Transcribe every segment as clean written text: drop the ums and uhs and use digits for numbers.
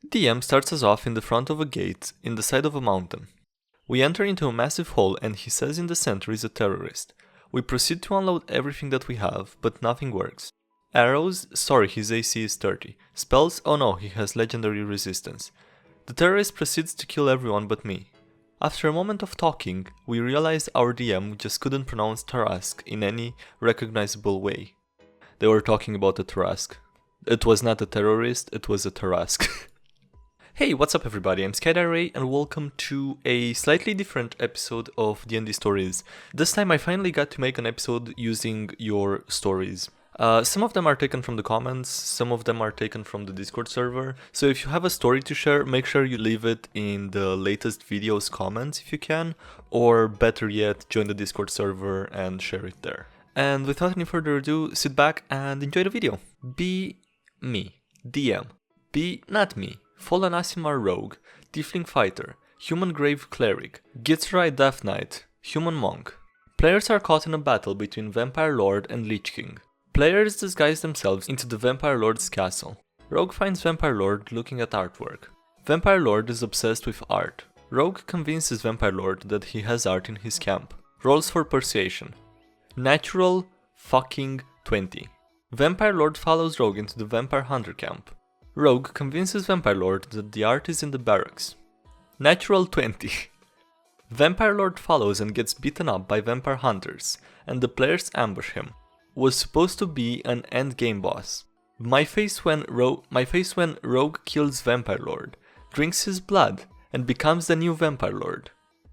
DM starts us off in the front of a gate in the side of a mountain. We enter into a massive hall and he says in the center is a terrorist. We proceed to unload everything that we have, but nothing works. Arrows, sorry his AC is 30. Spells, oh no, he has legendary resistance. The terrorist proceeds to kill everyone but me. After a moment of talking, we realize our DM just couldn't pronounce Tarask in any recognizable way. They were talking about a Tarask. It was not a terrorist, it was a Tarask. Hey, what's up everybody, I'm SkyDieRay and welcome to a slightly different episode of D&D Stories. This time I finally got to make an episode using your stories. Some of them are taken from the comments, some of them are taken from the Discord server. So if you have a story to share, make sure you leave it in the latest video's comments if you can, or better yet, join the Discord server and share it there. And without any further ado, sit back and enjoy the video. Be me, DM. Be not me, Fallen Aasimar Rogue, Tiefling Fighter, Human Grave Cleric, Githzerai Death Knight, Human Monk. Players are caught in a battle between Vampire Lord and Lich King. Players disguise themselves into the Vampire Lord's castle. Rogue finds Vampire Lord looking at artwork. Vampire Lord is obsessed with art. Rogue convinces Vampire Lord that he has art in his camp. Rolls for persuasion. Natural fucking 20. Vampire Lord follows Rogue into the Vampire Hunter camp. Rogue convinces Vampire Lord that the art is in the barracks. Natural 20. Vampire Lord follows and gets beaten up by Vampire Hunters, and the players ambush him. Was supposed to be an endgame boss. My face when Rogue kills Vampire Lord, drinks his blood, and becomes the new Vampire Lord.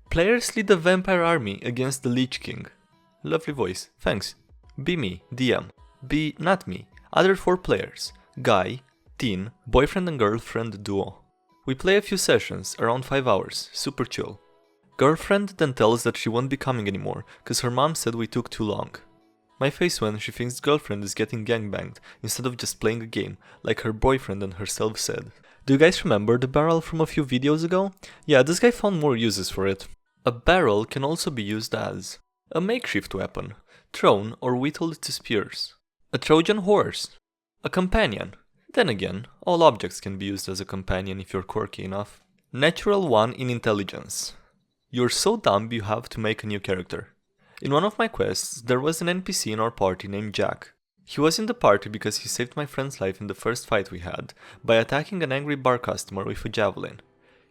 Players lead the vampire army against the Lich King. Lovely voice, thanks. Be me, DM. Be not me, other 4 players. Guy, teen, boyfriend and girlfriend duo. We play a few sessions, around 5 hours, super chill. Girlfriend then tells that she won't be coming anymore, cause her mom said we took too long. My face when she thinks girlfriend is getting gangbanged instead of just playing a game, like her boyfriend and herself said. Do you guys remember the barrel from a few videos ago? Yeah, this guy found more uses for it. A barrel can also be used as a makeshift weapon, thrown or whittled to spears. A Trojan horse. A companion. Then again, all objects can be used as a companion if you're quirky enough. Natural 1 in intelligence. You're so dumb you have to make a new character. In one of my quests, there was an NPC in our party named Jack. He was in the party because he saved my friend's life in the first fight we had, by attacking an angry bar customer with a javelin.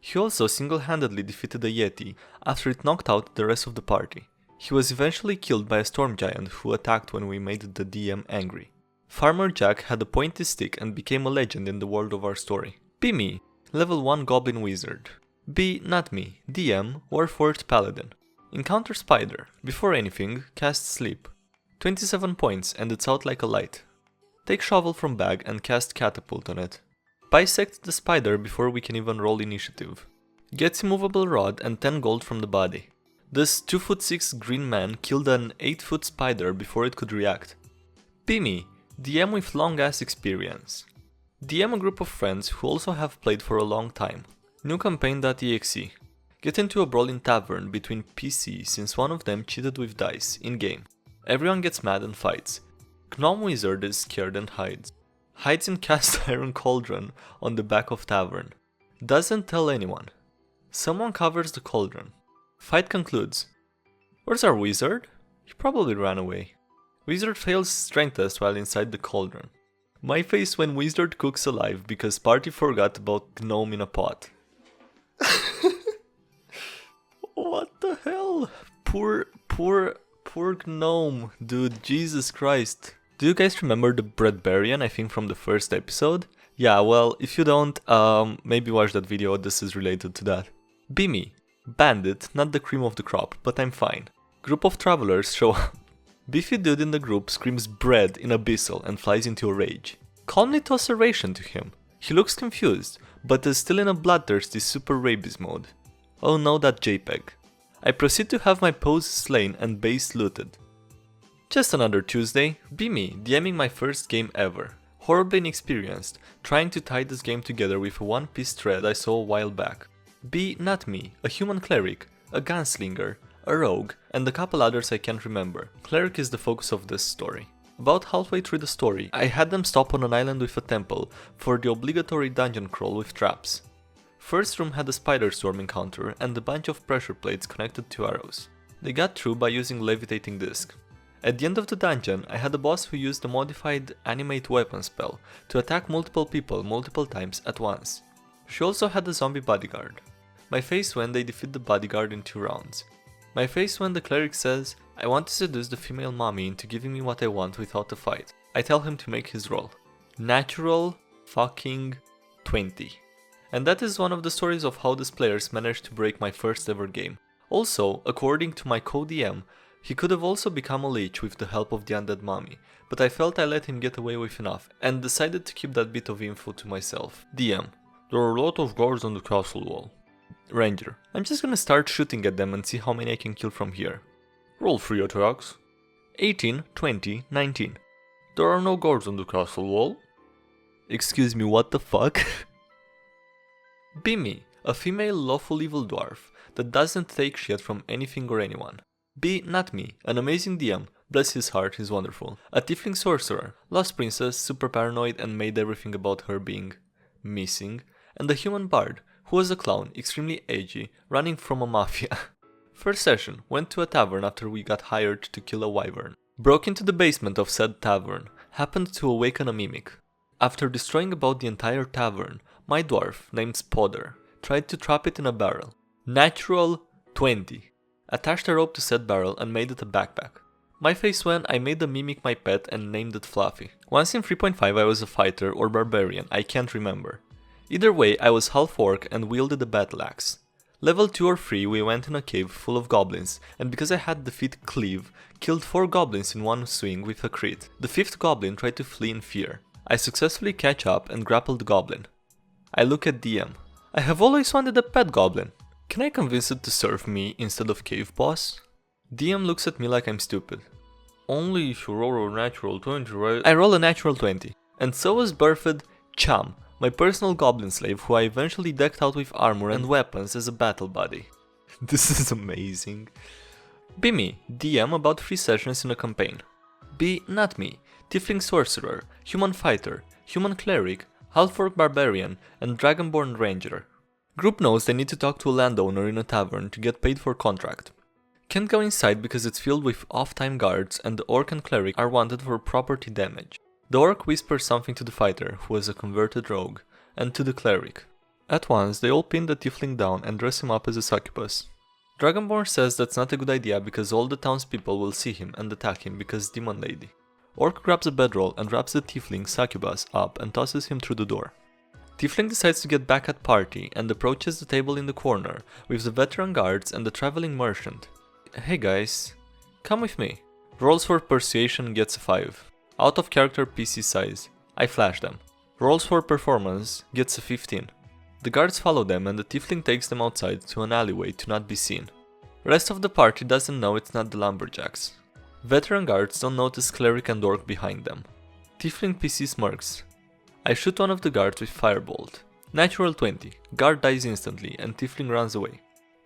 He also single-handedly defeated a Yeti, after it knocked out the rest of the party. He was eventually killed by a storm giant who attacked when we made the DM angry. Farmer Jack had a pointy stick and became a legend in the world of our story. Be me, level 1 Goblin Wizard. Be not me, DM, Warforged Paladin. Encounter Spider. Before anything, cast Sleep. 27 points and it's out like a light. Take Shovel from bag and cast Catapult on it. Bisect the spider before we can even roll initiative. Gets immovable rod and 10 gold from the body. This 2'6" green man killed an 8-foot spider before it could react. Be me, DM with long ass experience. DM a group of friends who also have played for a long time. New campaign.exe. Get into a brawl in tavern between PC since one of them cheated with dice, in-game. Everyone gets mad and fights. Gnome Wizard is scared and hides. Hides in cast iron cauldron on the back of tavern. Doesn't tell anyone. Someone covers the cauldron. Fight concludes. Where's our wizard? He probably ran away. Wizard fails strength test while inside the cauldron. My face when wizard cooks alive because party forgot about gnome in a pot. What the hell? Poor gnome, dude, Jesus Christ. Do you guys remember the Breadbarian, I think from the first episode? Yeah, well, if you don't, maybe watch that video, this is related to that. Be me. Bandit, not the cream of the crop, but I'm fine. Group of travelers show up. Beefy dude in the group screams bread in abyssal and flies into a rage. Calmly toss a ration to him. He looks confused, but is still in a bloodthirsty super rabies mode. Oh no, that JPEG. I proceed to have my pose slain and base looted. Just another Tuesday, be me, DMing my first game ever. Horribly inexperienced, trying to tie this game together with a one-piece thread I saw a while back. Be not me, a human cleric, a gunslinger, a rogue, and a couple others I can't remember. Cleric is the focus of this story. About halfway through the story, I had them stop on an island with a temple for the obligatory dungeon crawl with traps. First room had a spider swarm encounter and a bunch of pressure plates connected to arrows. They got through by using levitating disc. At the end of the dungeon, I had a boss who used the modified animate weapon spell to attack multiple people multiple times at once. She also had a zombie bodyguard. My face when they defeat the bodyguard in 2 rounds. My face when the cleric says, I want to seduce the female mommy into giving me what I want without a fight. I tell him to make his roll. Natural fucking 20. And that is one of the stories of how these players managed to break my first ever game. Also, according to my co-DM, he could have also become a lich with the help of the undead mommy, but I felt I let him get away with enough, and decided to keep that bit of info to myself. DM. There are a lot of guards on the castle wall. Ranger. I'm just gonna start shooting at them and see how many I can kill from here. Roll 3 attacks. 18, 20, 19. There are no guards on the castle wall. Excuse me, what the fuck? Be me, a female lawful evil dwarf that doesn't take shit from anything or anyone. Be not me, an amazing DM, bless his heart, he's wonderful. A tiefling sorcerer, lost princess, super paranoid and made everything about her being missing. And a human bard, who was a clown, extremely edgy, running from a mafia. First session, went to a tavern after we got hired to kill a wyvern. Broke into the basement of said tavern, happened to awaken a mimic. After destroying about the entire tavern, my dwarf, named Spodder, tried to trap it in a barrel. Natural 20. Attached a rope to said barrel and made it a backpack. My face when I made the mimic my pet and named it Fluffy. Once in 3.5 I was a fighter or barbarian, I can't remember. Either way, I was half orc and wielded a battle axe. Level 2 or 3 we went in a cave full of goblins, and because I had defeat Cleave, killed 4 goblins in one swing with a crit. The 5th goblin tried to flee in fear. I successfully catch up and grappled the goblin. I look at DM. I have always wanted a pet goblin. Can I convince it to serve me instead of cave boss? DM looks at me like I'm stupid. Only if you roll a natural 20, right? I roll a natural 20. And so was birthed Chum, my personal goblin slave who I eventually decked out with armor and weapons as a battle buddy. This is amazing. Be me, DM about 3 sessions in a campaign. Be not me, tiefling sorcerer, human fighter, human cleric, half-orc barbarian, and dragonborn ranger. Group knows they need to talk to a landowner in a tavern to get paid for contract. Can't go inside because it's filled with off-time guards and the orc and cleric are wanted for property damage. The orc whispers something to the fighter, who is a converted rogue, and to the cleric. At once, they all pin the tiefling down and dress him up as a succubus. Dragonborn says that's not a good idea because all the townspeople will see him and attack him because demon lady. Orc grabs a bedroll and wraps the tiefling succubus up and tosses him through the door. Tiefling decides to get back at party and approaches the table in the corner with the veteran guards and the traveling merchant. Hey guys, come with me. Rolls for persuasion gets a 5. Out of character PC size. I flash them. Rolls for performance gets a 15. The guards follow them and the tiefling takes them outside to an alleyway to not be seen. Rest of the party doesn't know it's not the lumberjacks. Veteran guards don't notice cleric and orc behind them. Tiefling PC smirks. I shoot one of the guards with firebolt. Natural 20. Guard dies instantly and tiefling runs away.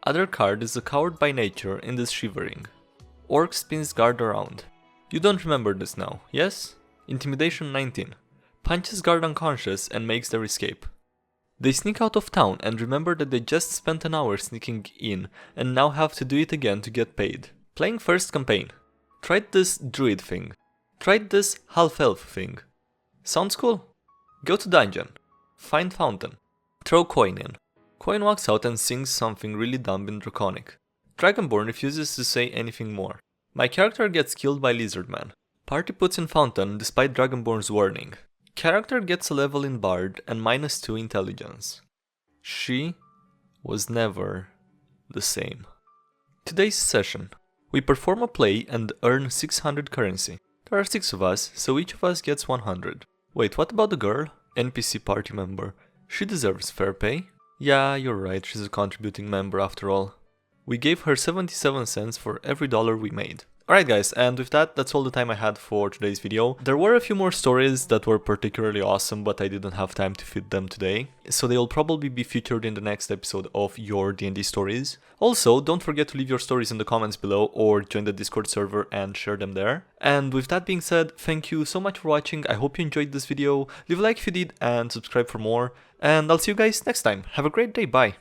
Other card is a coward by nature and is shivering. Orc spins guard around. You don't remember this now, yes? Intimidation 19. Punches guard unconscious and makes their escape. They sneak out of town and remember that they just spent an hour sneaking in and now have to do it again to get paid. Playing first campaign. Tried this druid thing. Tried this half-elf thing. Sounds cool? Go to dungeon. Find fountain. Throw coin in. Coin walks out and sings something really dumb in Draconic. Dragonborn refuses to say anything more. My character gets killed by Lizardman. Party puts in fountain despite Dragonborn's warning. Character gets a level in Bard and -2 intelligence. She was never the same. Today's session. We perform a play and earn 600 currency. There are 6 of us, so each of us gets 100. Wait, what about the girl? NPC party member. She deserves fair pay? Yeah, you're right, she's a contributing member after all. We gave her 77 cents for every dollar we made. Alright guys, and with that, that's all the time I had for today's video. There were a few more stories that were particularly awesome, but I didn't have time to fit them today, so they will probably be featured in the next episode of Your D&D Stories. Also, don't forget to leave your stories in the comments below or join the Discord server and share them there. And with that being said, thank you so much for watching, I hope you enjoyed this video, leave a like if you did and subscribe for more, and I'll see you guys next time. Have a great day, bye!